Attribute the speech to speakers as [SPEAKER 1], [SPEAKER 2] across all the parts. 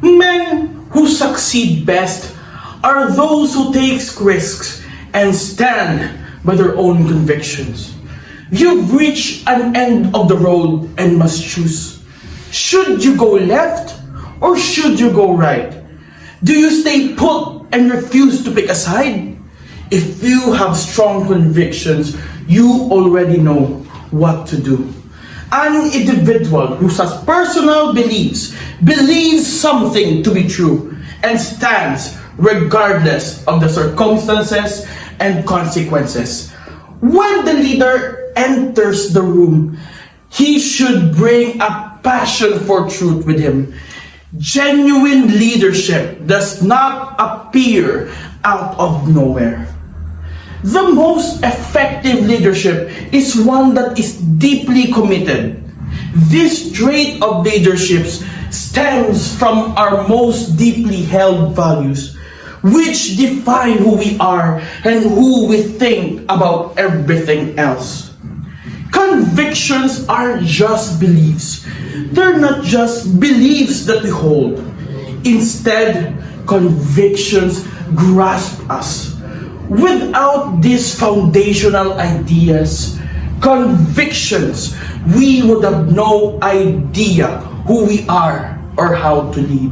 [SPEAKER 1] Men who succeed best are those who take risks and stand by their own convictions. You've reached an end of the road and must choose. Should you go left or should you go right? Do you stay put and refuse to pick a side? If you have strong convictions, you already know what to do. An individual who has personal beliefs believes something to be true and stands regardless of the circumstances and consequences. When the leader enters the room, he should bring a passion for truth with him. Genuine leadership does not appear out of nowhere. The most effective leadership is one that is deeply committed. This trait of leadership stems from our most deeply held values, which define who we are and who we think about everything else. Convictions aren't just beliefs. They're not just beliefs that we hold. Instead, convictions grasp us. Without these foundational ideas, convictions, we would have no idea who we are or how to lead.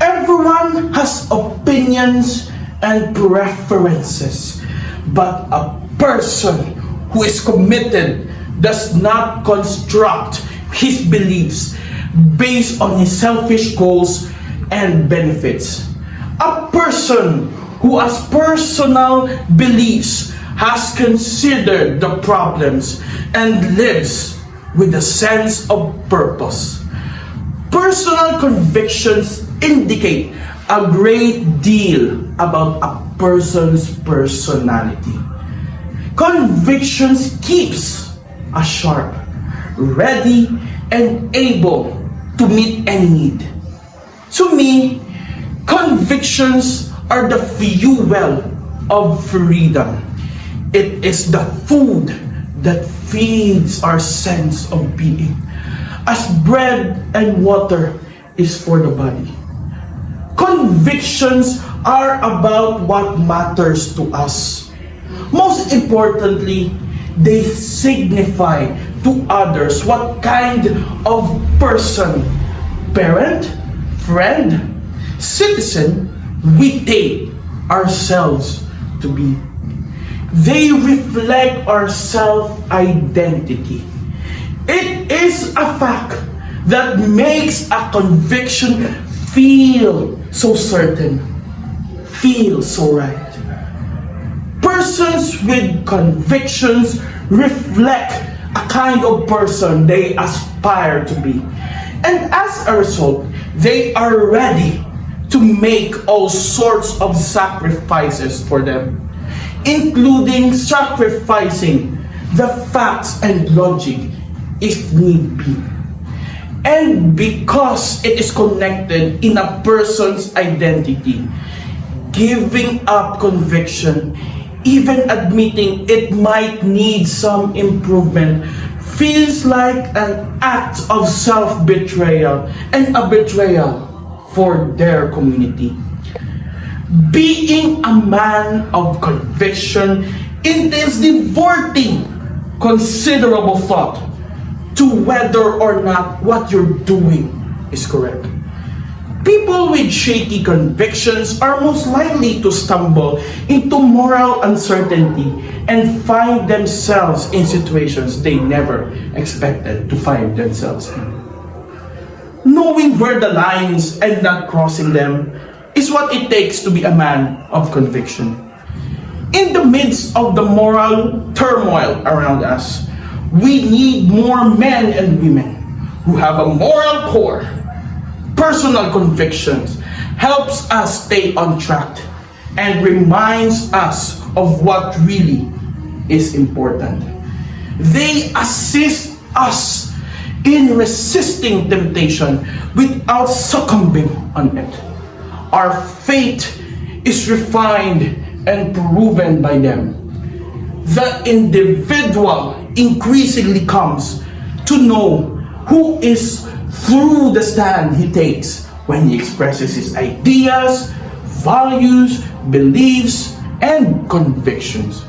[SPEAKER 1] Everyone has opinions and preferences, but a person who is committed does not construct his beliefs based on his selfish goals and benefits. A person who has personal beliefs has considered the problems and lives with a sense of purpose. Personal convictions indicate a great deal about a person's personality. Convictions keeps us sharp, ready, and able to meet any need. To me, convictions are the fuel of freedom. It is the food that feeds our sense of being, as bread and water is for the body. Convictions are about what matters to us. Most importantly, they signify to others what kind of person, parent, friend, citizen we take ourselves to be. They reflect our self-identity. It is a fact that makes a conviction feel so certain, feel so right. Persons with convictions reflect a kind of person they aspire to be. And as a result, they are ready to make all sorts of sacrifices for them, including sacrificing the facts and logic if need be. And because it is connected in a person's identity, giving up conviction, even admitting it might need some improvement, feels like an act of self-betrayal and a betrayal for their community. Being a man of conviction entails devoting considerable thought to whether or not what you're doing is correct. People with shaky convictions are most likely to stumble into moral uncertainty and find themselves in situations they never expected to find themselves in. Knowing where the lines and not crossing them is what it takes to be a man of conviction. In the midst of the moral turmoil around us, we need more men and women who have a moral core. Personal convictions helps us stay on track and reminds us of what really is important. They assist us in resisting temptation without succumbing on it. Our faith is refined and proven by them. The individual increasingly comes to know who is through the stand he takes when he expresses his ideas, values, beliefs, and convictions,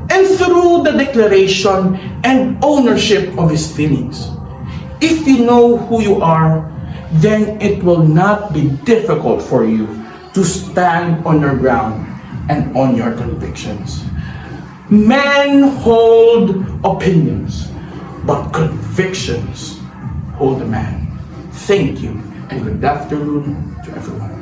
[SPEAKER 1] and through the declaration and ownership of his feelings. If you know who you are, then it will not be difficult for you to stand on your ground and on your convictions. Men hold opinions, but convictions hold a man. Thank you, and good afternoon to everyone.